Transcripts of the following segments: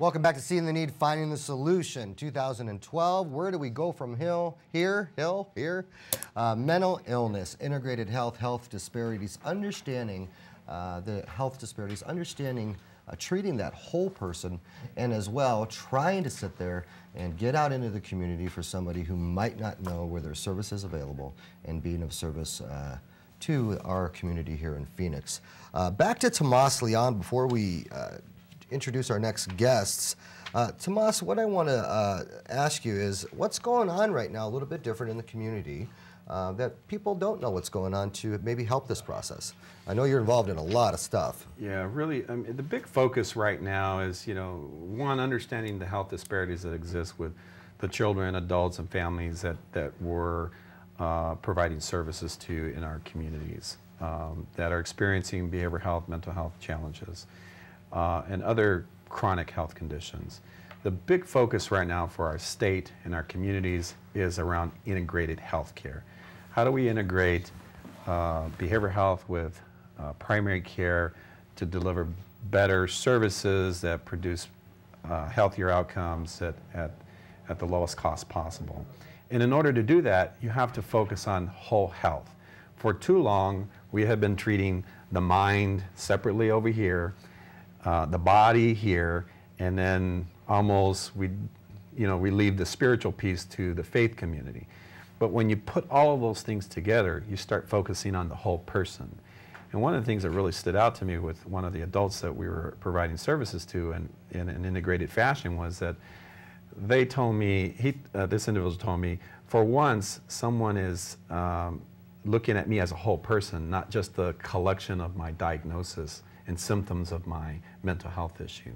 Welcome back to Seeing the Need, Finding the Solution, 2012. Where do we go from here? Mental illness, integrated health disparities, understanding the health disparities, understanding treating that whole person, and as well trying to sit there and get out into the community for somebody who might not know where their service is available and being of service to our community here in Phoenix. Back to Tomas Leon before we introduce our next guests. Tomas, what I want to ask you is what's going on right now a little bit different in the community that people don't know what's going on to maybe help this process? I know you're involved in a lot of stuff. Yeah, really, the big focus right now is, one, understanding the health disparities that exist with the children, adults, and families that we're providing services to in our communities that are experiencing behavioral health, mental health challenges, and other chronic health conditions. The big focus right now for our state and our communities is around integrated health care. How do we integrate behavioral health with primary care to deliver better services that produce healthier outcomes at the lowest cost possible? And in order to do that, you have to focus on whole health. For too long, we have been treating the mind separately over here, the body here, and then almost we leave the spiritual piece to the faith community. But when you put all of those things together, you start focusing on the whole person. And one of the things that really stood out to me with one of the adults that we were providing services to in an integrated fashion was that they told me, this individual told me, for once, someone is looking at me as a whole person, not just the collection of my diagnosis and symptoms of my mental health issue.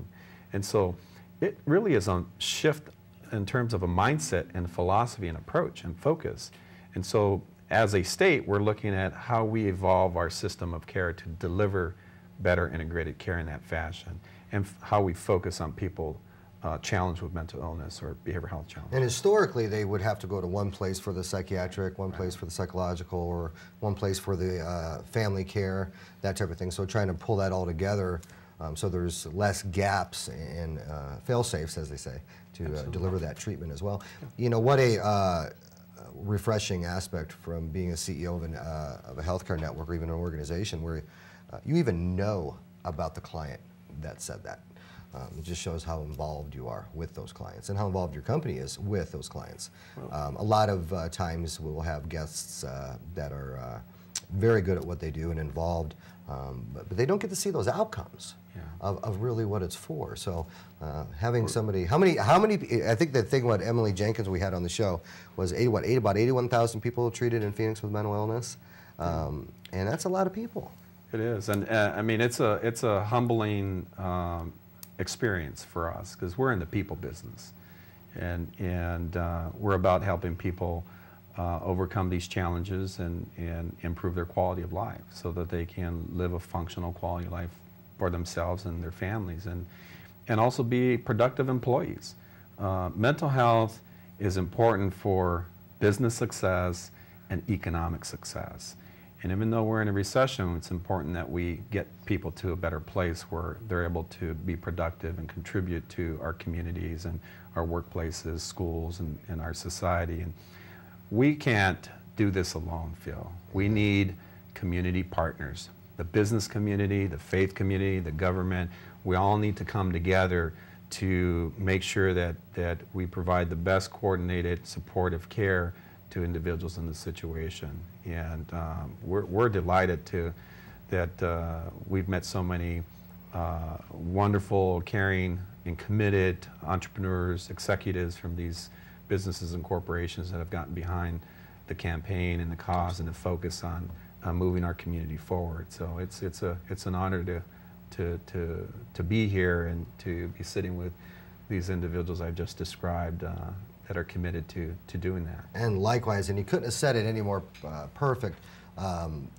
And so it really is a shift in terms of a mindset and philosophy and approach and focus. And so as a state, we're looking at how we evolve our system of care to deliver better integrated care in that fashion, and how we focus on people challenged with mental illness or behavioral health challenges. And historically, they would have to go to one place for the psychiatric, one place for the psychological, or one place for the family care, that type of thing. So trying to pull that all together so there's less gaps and fail-safes, as they say, to deliver that treatment as well. You know, what a refreshing aspect from being a CEO of a healthcare network or even an organization where you even know about the client that said that. It just shows how involved you are with those clients and how involved your company is with those clients. A lot of times we will have guests that are very good at what they do and involved, but they don't get to see those outcomes of really what it's for. So having somebody, how many, I think the thing about Emily Jenkins we had on the show was about 81,000 people treated in Phoenix with mental illness, and that's a lot of people. It is, and I mean, it's a humbling experience for us because we're in the people business, and we're about helping people overcome these challenges and improve their quality of life so that they can live a functional quality of life for themselves and their families, and also be productive employees. Mental health is important for business success and economic success. And even though we're in a recession, it's important that we get people to a better place where they're able to be productive and contribute to our communities and our workplaces, schools, and our society. And we can't do this alone, Phil. We need community partners. The business community, the faith community, the government, we all need to come together to make sure that we provide the best coordinated supportive care to individuals in this situation. And we're delighted that we've met so many wonderful, caring, and committed entrepreneurs, executives from these businesses and corporations that have gotten behind the campaign and the cause and the focus on moving our community forward. So it's an honor to be here and to be sitting with these individuals I've just described that are committed to doing that. And likewise, and you couldn't have said it any more perfect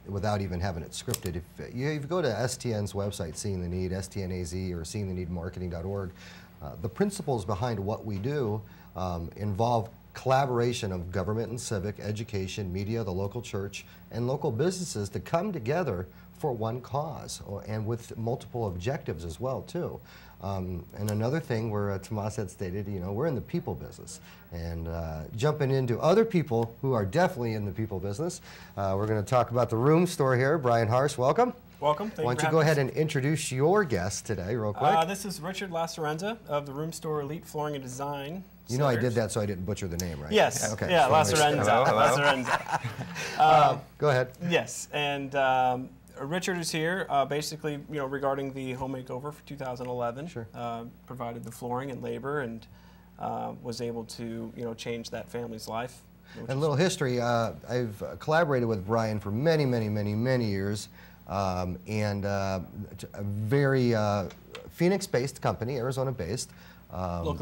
without even having it scripted. If you go to STN's website, Seeing the Need, STNAZ, or seeingtheneedmarketing.org, the principles behind what we do involve collaboration of government and civic, education, media, the local church, and local businesses to come together for one cause, and with multiple objectives as well too. And another thing where Tomas had stated, you know, we're in the people business, and jumping into other people who are definitely in the people business, we're going to talk about the RoomStore here. Brian Harsh, welcome. Welcome. Thank Why don't you go ahead and introduce your guest today real quick? This is Richard Lacerenza of the RoomStore Elite Flooring and Design. You know I did that so I didn't butcher the name, right? Yes. Okay. Yeah, So Lacerenza. Lacerenza. go ahead. Yes, and Richard is here basically, you know, regarding the home makeover for 2011. Sure. Provided the flooring and labor, and was able to, you know, change that family's life. And a little history, I've collaborated with Brian for many, many, many, many years, and a very Phoenix-based company, Arizona-based,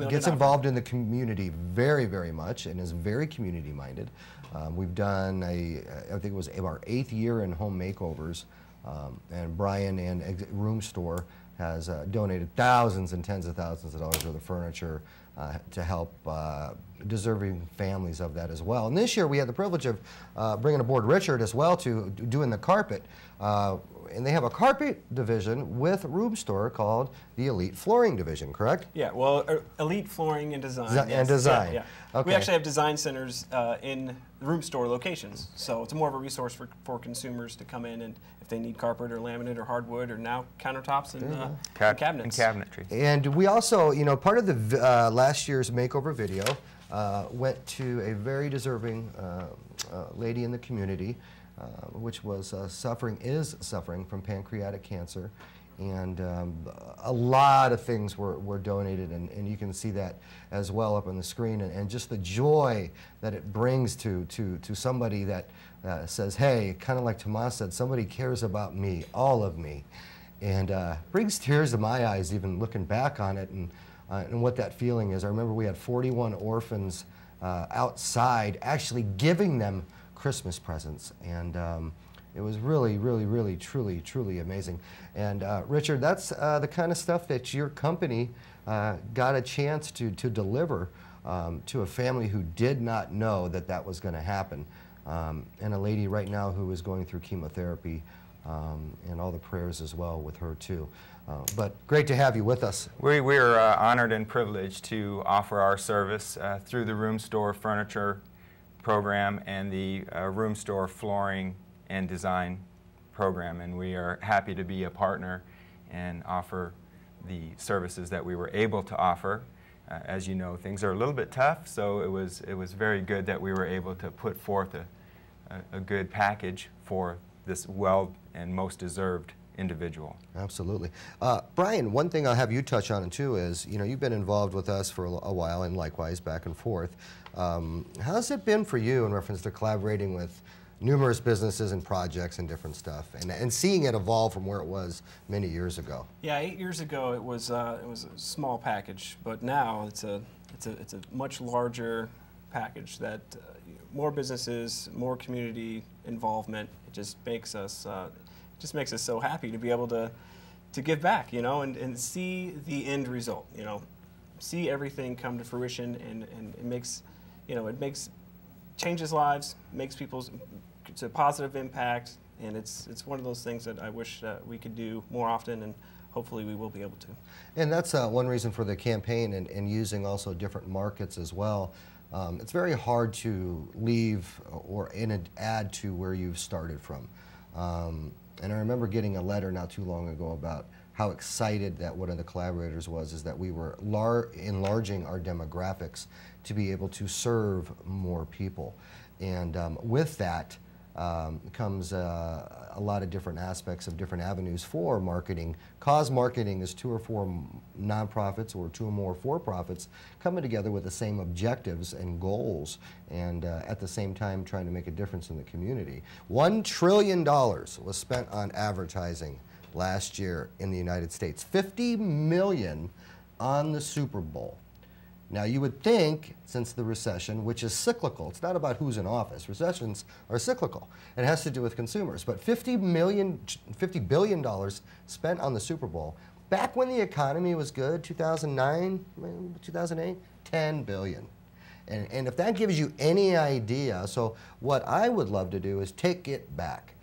gets involved in the community very, very much, and is very community-minded. We've done, I think it was our 8th year in home makeovers, and Brian and RoomStore has donated thousands and tens of thousands of dollars worth of furniture to help deserving families of that as well. And this year we had the privilege of bringing aboard Richard as well to doing the carpet. And they have a carpet division with RoomStore called the Elite Flooring Division, correct? Yeah, well, Elite Flooring and Design. And yes. design. Yeah, yeah. Okay. We actually have design centers in RoomStore locations, so it's more of a resource for consumers to come in, and if they need carpet or laminate or hardwood or now countertops and, and cabinets. And cabinetry. And we also, you know, part of the last year's makeover video went to a very deserving lady in the community, which was is suffering from pancreatic cancer. And a lot of things were donated, and you can see that as well up on the screen, and just the joy that it brings to somebody that says, hey, kind of like Tomas said, somebody cares about me, all of me, and brings tears to my eyes even looking back on it, and what that feeling is. I remember we had 41 orphans outside actually giving them Christmas presents, and it was really, really, really, truly, truly amazing. And Richard, that's the kind of stuff that your company got a chance to deliver to a family who did not know that that was going to happen, and a lady right now who is going through chemotherapy, and all the prayers as well with her too. But great to have you with us. We're honored and privileged to offer our service through the RoomStore Furniture program and the RoomStore Flooring and Design program, and we are happy to be a partner and offer the services that we were able to offer. As you know, things are a little bit tough, so it was very good that we were able to put forth a good package for this well and most deserved individual. Absolutely. Brian, one thing I'll have you touch on too is, you know, you've been involved with us for a while, and likewise back and forth. How's it been for you in reference to collaborating with numerous businesses and projects and different stuff, and seeing it evolve from where it was many years ago? Yeah, 8 years ago it was a small package, but now it's a much larger package that more businesses, more community involvement. It just makes us so happy to be able to give back, you know, and see the end result, you know, see everything come to fruition, and it makes, you know, changes lives, makes people's, it's a positive impact, and it's one of those things that I wish we could do more often, and hopefully we will be able to. And that's one reason for the campaign, and using also different markets as well. It's very hard to leave or add to where you've started from. And I remember getting a letter not too long ago about how excited that one of the collaborators was, is that we were enlarging our demographics to be able to serve more people. And with that comes a lot of different aspects of different avenues for marketing. Cause marketing is 2 or 4 nonprofits or 2 or more for-profits coming together with the same objectives and goals, and at the same time trying to make a difference in the community. $1 trillion was spent on advertising last year in the United States. $50 million on the Super Bowl. Now, you would think, since the recession, which is cyclical, it's not about who's in office. Recessions are cyclical. It has to do with consumers. But $50 billion spent on the Super Bowl. Back when the economy was good, 2009, 2008, $10 billion. And if that gives you any idea, so what I would love to do is take it back.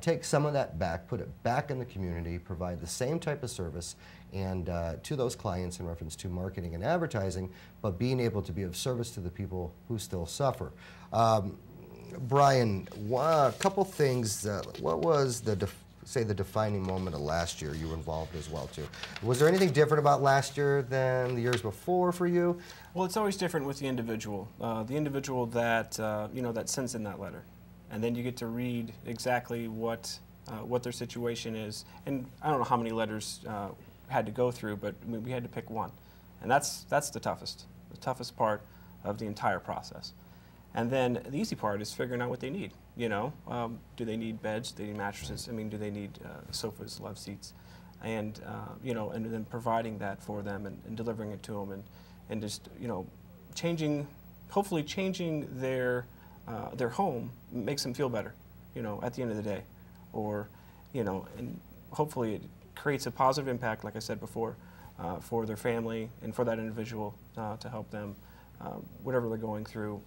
take some of that back, put it back in the community, provide the same type of service and to those clients in reference to marketing and advertising, but being able to be of service to the people who still suffer. Brian, a couple things. What was the defining moment of last year? You were involved as well too. Was there anything different about last year than the years before for you? Well, it's always different with the individual. The individual that that sends in that letter, and then you get to read exactly what their situation is. And I don't know how many letters had to go through, but we had to pick one, and that's the toughest part of the entire process. And then the easy part is figuring out what they need. Do they need beds? Do they need mattresses? I mean, do they need sofas, love seats? And and then providing that for them and delivering it to them and just hopefully changing their home makes them feel better. At the end of the day, or and hopefully it creates a positive impact, like I said before, for their family and for that individual to help them whatever they're going through.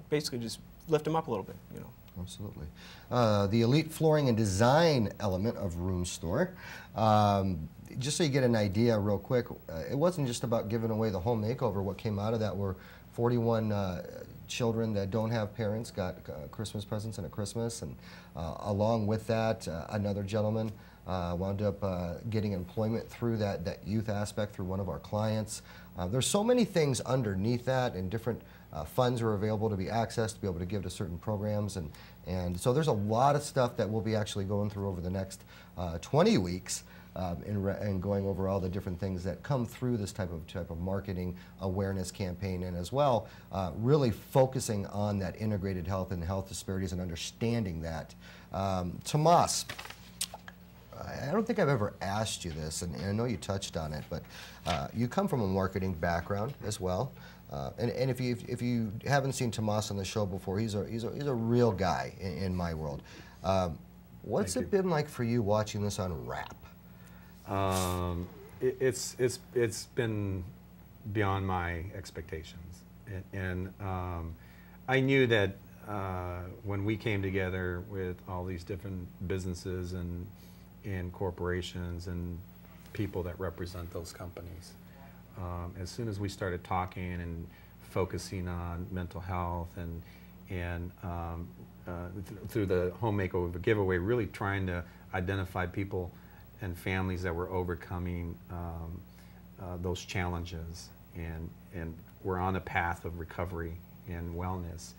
Basically, just lift them up a little bit. Absolutely. The elite flooring and design element of RoomStore. Just so you get an idea real quick, it wasn't just about giving away the home makeover. What came out of that were 41 children that don't have parents got Christmas presents and a Christmas, and along with that, another gentleman wound up getting employment through that youth aspect through one of our clients. There's so many things underneath that, and different funds are available to be accessed to be able to give to certain programs, and so there's a lot of stuff that we'll be actually going through over the next 20 weeks and going over all the different things that come through this type of marketing awareness campaign, and as well really focusing on that integrated health and health disparities and understanding that. Tomas, I don't think I've ever asked you this, and I know you touched on it, but you come from a marketing background as well. And if you haven't seen Tomas on the show before, he's a real guy in my world. What's it been like for you watching this on Wrap? It's been beyond my expectations, and I knew that when we came together with all these different businesses and corporations and people that represent those companies. As soon as we started talking and focusing on mental health and through the home makeover giveaway, really trying to identify people and families that were overcoming those challenges and were on a path of recovery and wellness,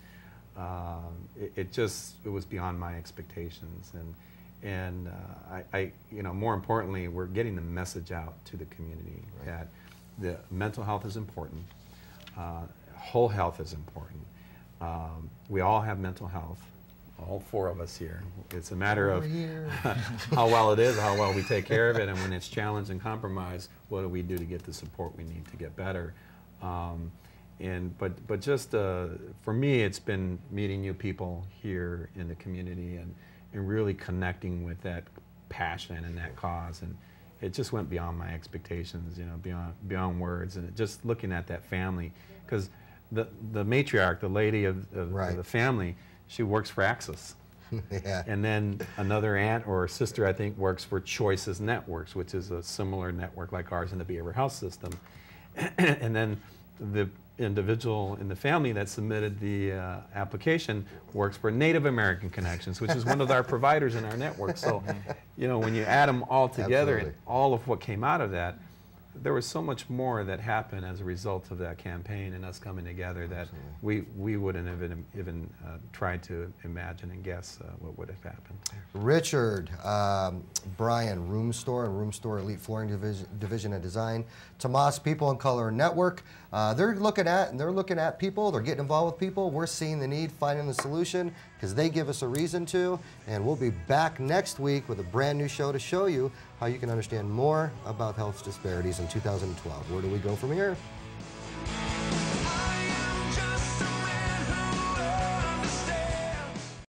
it was beyond my expectations, and I more importantly, we're getting the message out to the community that the mental health is important, whole health is important. We all have mental health, all four of us here. It's a matter of how well it is, how well we take care of it, and when it's challenged and compromised, what do we do to get the support we need to get better? But just for me, it's been meeting new people here in the community and really connecting with that passion and that cause, and it just went beyond my expectations, beyond words, and just looking at that family, because the matriarch, the lady of the family, she works for Access. Yeah. And then another aunt or sister, I think, works for Choices Networks, which is a similar network like ours in the behavioral health system. And then the individual in the family that submitted the application works for Native American Connections, which is one of our providers in our network. So, when you add them all together, and all of what came out of that, there was so much more that happened as a result of that campaign and us coming together that we wouldn't have even tried to imagine and guess what would have happened. Richard, Brian, RoomStore and RoomStore Elite Flooring Division and Design, Tomas, People in Color Network. They're looking at people. They're getting involved with people. We're seeing the need, finding the solution, because they give us a reason to. And we'll be back next week with a brand new show to show you how you can understand more about health disparities in 2012. Where do we go from here?